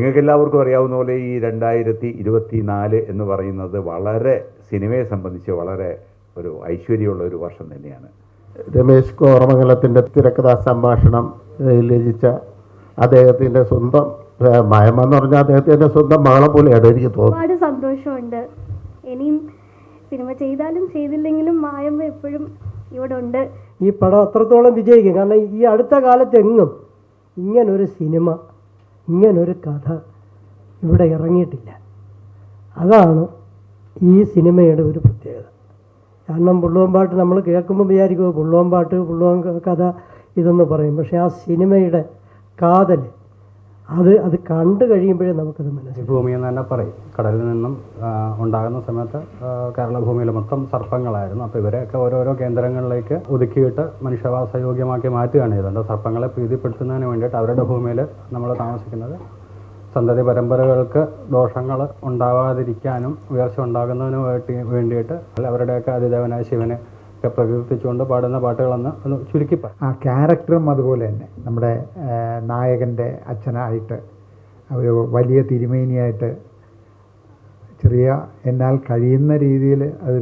നിങ്ങൾക്കെല്ലാവർക്കും അറിയാവുന്ന പോലെ ഈ 2024 എന്ന് പറയുന്നത് വളരെ സിനിമയെ സംബന്ധിച്ച് വളരെ ഒരു ഐശ്വര്യമുള്ള ഒരു വർഷം തന്നെയാണ്. രമേശ് കോറമംഗലത്തിൻ്റെ തിരക്കഥാ സംഭാഷണം രചിച്ച അദ്ദേഹത്തിൻ്റെ സ്വന്തം മായമ്മ എന്ന് പറഞ്ഞാൽ അദ്ദേഹത്തിൻ്റെ സ്വന്തം മകളെ പോലെയാണ് എനിക്ക് തോന്നുന്നത്. ഒരുപാട് സന്തോഷമുണ്ട്. ഇനിയും സിനിമ ചെയ്താലും ചെയ്തില്ലെങ്കിലും മായമ്മ എപ്പോഴും ഇവിടെ ഉണ്ട്. ഈ പടം അത്രത്തോളം വിജയിക്കും. കാരണം ഈ അടുത്ത കാലത്തെങ്ങും ഇങ്ങനൊരു സിനിമ, ഇങ്ങനൊരു കഥ ഇവിടെ ഇറങ്ങിയിട്ടില്ല. അതാണ് ഈ സിനിമയുടെ ഒരു പ്രത്യേകത. കാരണം പുള്ളുവൻ പാട്ട് നമ്മൾ കേൾക്കുമ്പോൾ വിചാരിക്കുമോ പുള്ളുവൻ പാട്ട്, പുള്ളുവൻ കഥ ഇതെന്ന് പറയും. പക്ഷേ ആ സിനിമയുടെ കാതൽ അത് കണ്ടു കഴിയുമ്പോഴേ നമുക്കത് മനസ്സിലാവും. ഭൂമി എന്ന് തന്നെ പറയും. കടലിൽ നിന്നും ഉണ്ടാകുന്ന സമയത്ത് കേരള ഭൂമിയിൽ മൊത്തം സർപ്പങ്ങളായിരുന്നു. അപ്പോൾ ഇവരെയൊക്കെ ഓരോരോ കേന്ദ്രങ്ങളിലേക്ക് ഒതുക്കിയിട്ട് മനുഷ്യവാസയോഗ്യമാക്കി മാറ്റുകയാണ് ചെയ്തത്. സർപ്പങ്ങളെ പ്രീതിപ്പെടുത്തുന്നതിന് വേണ്ടിയിട്ട് അവരുടെ ഭൂമിയിൽ നമ്മൾ താമസിക്കുന്നത് സന്തതി പരമ്പരകൾക്ക് ദോഷങ്ങൾ ഉണ്ടാകാതിരിക്കാനും ഉയർച്ച ഉണ്ടാകുന്നതിന് വേണ്ടിയിട്ട് അവരുടെയൊക്കെ അതിദേവനായ ശിവനെ ഒക്കെ പ്രകീർത്തിച്ചുകൊണ്ട് പാടുന്ന പാട്ടുകളെന്ന് ഒന്ന് ചുരുക്കി ആ ക്യാരക്ടറും അതുപോലെ തന്നെ നമ്മുടെ നായകൻ്റെ അച്ഛനായിട്ട് ഒരു വലിയ തിരുമേനിയായിട്ട് ചെറിയ എന്നാൽ കഴിയുന്ന രീതിയിൽ അത്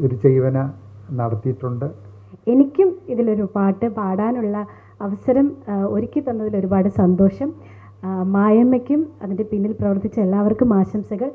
ഒരു ചെയ്വന നടത്തിയിട്ടുണ്ട്. എനിക്കും ഇതിലൊരു പാട്ട് പാടാനുള്ള അവസരം ഒരുക്കി തന്നതിൽ ഒരുപാട് സന്തോഷം. മായമ്മയ്ക്കും അതിൻ്റെ പിന്നിൽ പ്രവർത്തിച്ച എല്ലാവർക്കും ആശംസകൾ.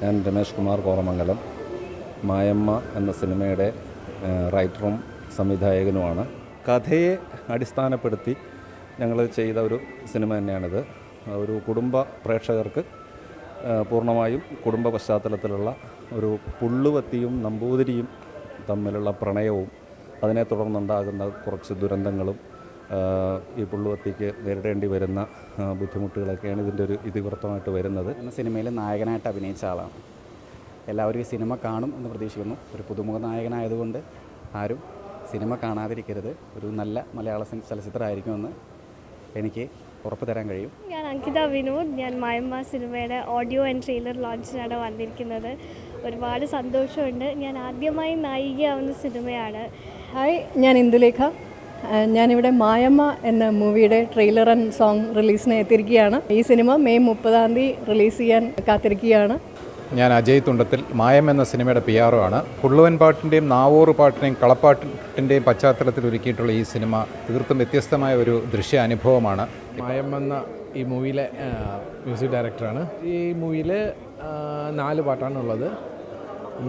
ഞാൻ രമേശ് കുമാർ കോറമംഗലം, മായമ്മ എന്ന സിനിമയുടെ റൈറ്ററും സംവിധായകനുമാണ്. കഥയെ അടിസ്ഥാനപ്പെടുത്തി ഞങ്ങൾ ചെയ്ത ഒരു സിനിമ തന്നെയാണിത്. ഒരു കുടുംബ പ്രേക്ഷകർക്ക് പൂർണ്ണമായും കുടുംബ പശ്ചാത്തലത്തിലുള്ള ഒരു പുള്ളുവത്തിയും നമ്പൂതിരിയും തമ്മിലുള്ള പ്രണയവും അതിനെ തുടർന്നുണ്ടാകുന്ന കുറച്ച് ദുരന്തങ്ങളും ഈ പുള്ളുവത്തിക്ക് നേരിടേണ്ടി വരുന്ന ബുദ്ധിമുട്ടുകളൊക്കെയാണ് ഇതിൻ്റെ ഒരു ഇതിവൃത്തമായിട്ട് വരുന്നത്. സിനിമയിൽ നായകനായിട്ട് അഭിനയിച്ച ആളാണ്. എല്ലാവരും ഈ സിനിമ കാണും എന്ന് പ്രതീക്ഷിക്കുന്നു. ഒരു പുതുമുഖ നായകനായതുകൊണ്ട് ആരും സിനിമ കാണാതിരിക്കരുത്. ഒരു നല്ല മലയാള ചലച്ചിത്രമായിരിക്കുമെന്ന് എനിക്ക് ഉറപ്പ് തരാൻ കഴിയും. ഞാൻ അങ്കിത വിനോദ്. ഞാൻ മായമ്മ സിനിമയുടെ ഓഡിയോ ആൻഡ് ട്രെയിലർ ലോഞ്ചിനാണ് വന്നിരിക്കുന്നത്. ഒരുപാട് സന്തോഷമുണ്ട്. ഞാൻ ആദ്യമായി നായികയാവുന്ന സിനിമയാണ്. ഹായ്, ഞാൻ ഇന്ദുലേഖ. ഞാനിവിടെ മായമ്മ എന്ന മൂവിയുടെ ട്രെയിലർ ആൻഡ് സോങ് റിലീസിന് എത്തിയിരിക്കുകയാണ്. ഈ സിനിമ മെയ് 30 റിലീസ് ചെയ്യാൻ കാത്തിരിക്കുകയാണ്. ഞാൻ അജയ് തുണ്ടത്തിൽ. മായം എന്ന സിനിമയുടെ PR ആണ്. പുള്ളുവൻ പാട്ടിൻ്റെയും നാവൂർ പാട്ടിൻ്റെയും കളപ്പാട്ടിൻ്റെയും പശ്ചാത്തലത്തിൽ ഒരുക്കിയിട്ടുള്ള ഈ സിനിമ തീർത്തും വ്യത്യസ്തമായ ഒരു ദൃശ്യ അനുഭവമാണ്. മായം എന്ന ഈ മൂവിയിലെ മ്യൂസിക് ഡയറക്ടറാണ്. ഈ മൂവിയിൽ 4 പാട്ടാണുള്ളത്.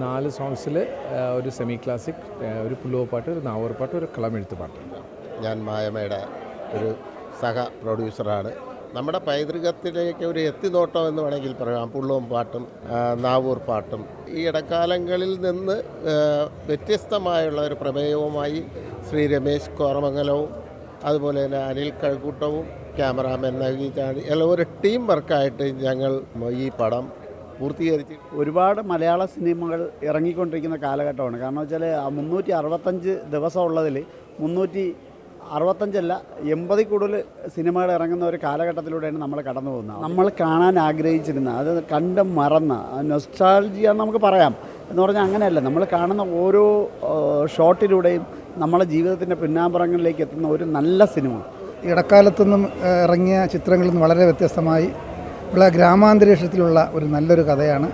4 സോങ്സിൽ ഒരു സെമി ക്ലാസിക്, ഒരു പുള്ളുവ പാട്ട്, ഒരു നാവൂർ പാട്ട്, ഒരു കളമെഴുത്ത് പാട്ട്. ഞാൻ മായമ്മയുടെ ഒരു സഹ പ്രൊഡ്യൂസറാണ്. നമ്മുടെ പൈതൃകത്തിലേക്ക് ഒരു എത്തിനോട്ടം എന്ന് വേണമെങ്കിൽ പറയാം. പുള്ളുവൻ പാട്ടും നാവൂർ പാട്ടും ഈ ഇടക്കാലങ്ങളിൽ നിന്ന് വ്യത്യസ്തമായുള്ള ഒരു പ്രമേയവുമായി ശ്രീ രമേശ് കോറമംഗലവും അതുപോലെ തന്നെ അനിൽ കഴക്കൂട്ടവും ക്യാമറാമാൻ നഗീജാണി എല്ലാം ഒരു ടീം വർക്കായിട്ട് ഞങ്ങൾ ഈ പടം പൂർത്തീകരിച്ച്. ഒരുപാട് മലയാള സിനിമകൾ ഇറങ്ങിക്കൊണ്ടിരിക്കുന്ന കാലഘട്ടമാണ്. കാരണം വെച്ചാൽ 365 ദിവസം ഉള്ളതിൽ 365 80 കൂടുതൽ സിനിമകൾ ഇറങ്ങുന്ന ഒരു കാലഘട്ടത്തിലൂടെയാണ് നമ്മൾ കടന്നു പോകുന്നത്. നമ്മൾ കാണാൻ ആഗ്രഹിച്ചിരുന്ന, അത് കണ്ട് മറന്ന നൊസ്റ്റാൾജിയ നമുക്ക് പറയാം. എന്ന് പറഞ്ഞാൽ അങ്ങനെയല്ല, നമ്മൾ കാണുന്ന ഓരോ ഷോട്ടിലൂടെയും നമ്മളെ ജീവിതത്തിൻ്റെ പിന്നാമ്പുറങ്ങളിലേക്ക് എത്തുന്ന ഒരു നല്ല സിനിമ. ഇടക്കാലത്തൊന്നും ഇറങ്ങിയ ചിത്രങ്ങളിൽ നിന്ന് വളരെ വ്യത്യസ്തമായി ഉള്ള ഗ്രാമാന്തരീക്ഷത്തിലുള്ള ഒരു നല്ലൊരു കഥയാണ്.